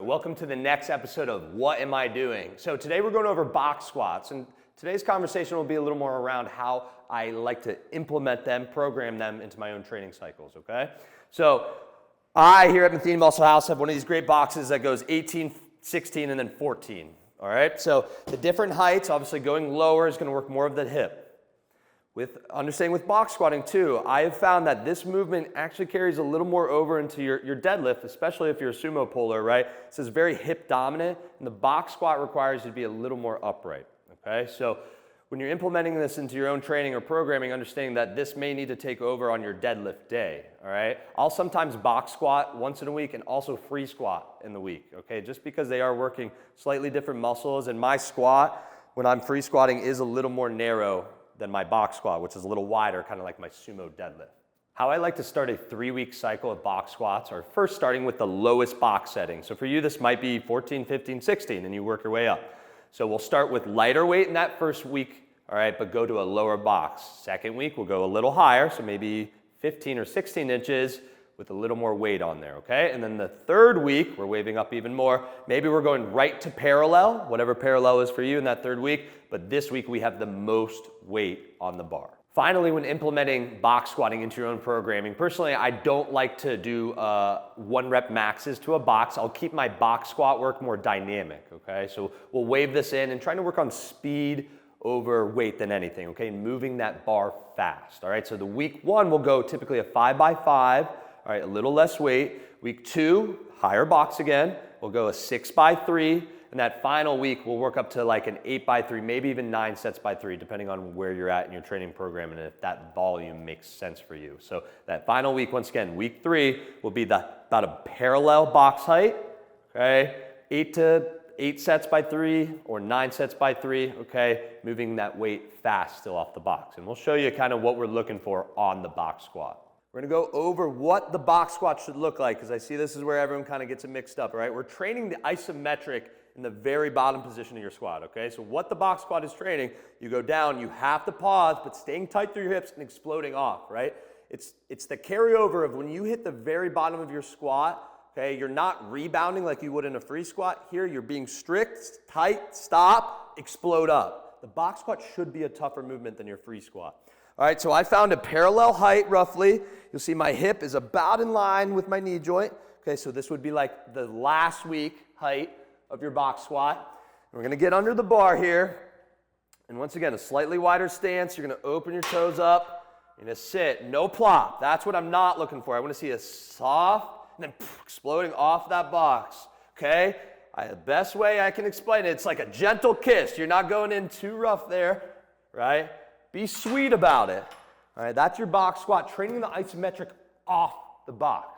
Welcome to the next episode of What Am I Doing? So today we're going over box squats, and today's conversation will be a little more around how I like to implement them, program them into my own training cycles, okay? So I here at Matheny Muscle House have one of these great boxes that goes 18, 16, and then 14, all right? So the different heights, obviously going lower is gonna work more of the hip. With understanding with box squatting too, I have found that this movement actually carries a little more over into your deadlift, especially if you're a sumo puller, right? This is very hip dominant, and the box squat requires you to be a little more upright, okay? So when you're implementing this into your own training or programming, understanding that this may need to take over on your deadlift day, all right? I'll sometimes box squat once in a week and also free squat in the week, okay? Just because they are working slightly different muscles, and my squat, when I'm free squatting, is a little more narrow than my box squat, which is a little wider, kind of like my sumo deadlift. How I like to start a 3-week cycle of box squats are first starting with the lowest box setting. So for you, this might be 14, 15, 16, and you work your way up. So we'll start with lighter weight in that first week, all right, but go to a lower box. Second week, we'll go a little higher, so maybe 15 or 16 inches with a little more weight on there, okay? And then the third week, we're waving up even more. Maybe we're going right to parallel, whatever parallel is for you in that third week, but this week we have the most weight on the bar. Finally, when implementing box squatting into your own programming, personally, I don't like to do 1 rep maxes to a box. I'll keep my box squat work more dynamic, okay? So we'll wave this in and trying to work on speed over weight than anything, okay? Moving that bar fast, all right? So the week 1 will go typically a 5x5, all right, a little less weight. Week 2, higher box again. We'll go a 6x3. And that final week, we'll work up to like an 8x3, maybe even 9 sets by 3, depending on where you're at in your training program and if that volume makes sense for you. So that final week, once again, week 3 will be about a parallel box height, okay? 8 sets by 3 or 9 sets by 3, okay? Moving that weight fast still off the box. And we'll show you kind of what we're looking for on the box squat. We're gonna go over what the box squat should look like, because I see this is where everyone kind of gets it mixed up, all right? We're training the isometric in the very bottom position of your squat, okay? So what the box squat is training, you go down, you have to pause, but staying tight through your hips and exploding off, right? It's the carryover of when you hit the very bottom of your squat, okay, you're not rebounding like you would in a free squat. Here, you're being strict, tight, stop, explode up. The box squat should be a tougher movement than your free squat. All right, so I found a parallel height roughly. You'll see my hip is about in line with my knee joint. Okay, so this would be like the last week height of your box squat. We're gonna get under the bar here. And once again, a slightly wider stance. You're gonna open your toes up. You're gonna sit, no plop. That's what I'm not looking for. I wanna see a soft, and then exploding off that box, okay? The best way I can explain it, it's like a gentle kiss. You're not going in too rough there, right? Be sweet about it. All right, that's your box squat, training the isometric off the box.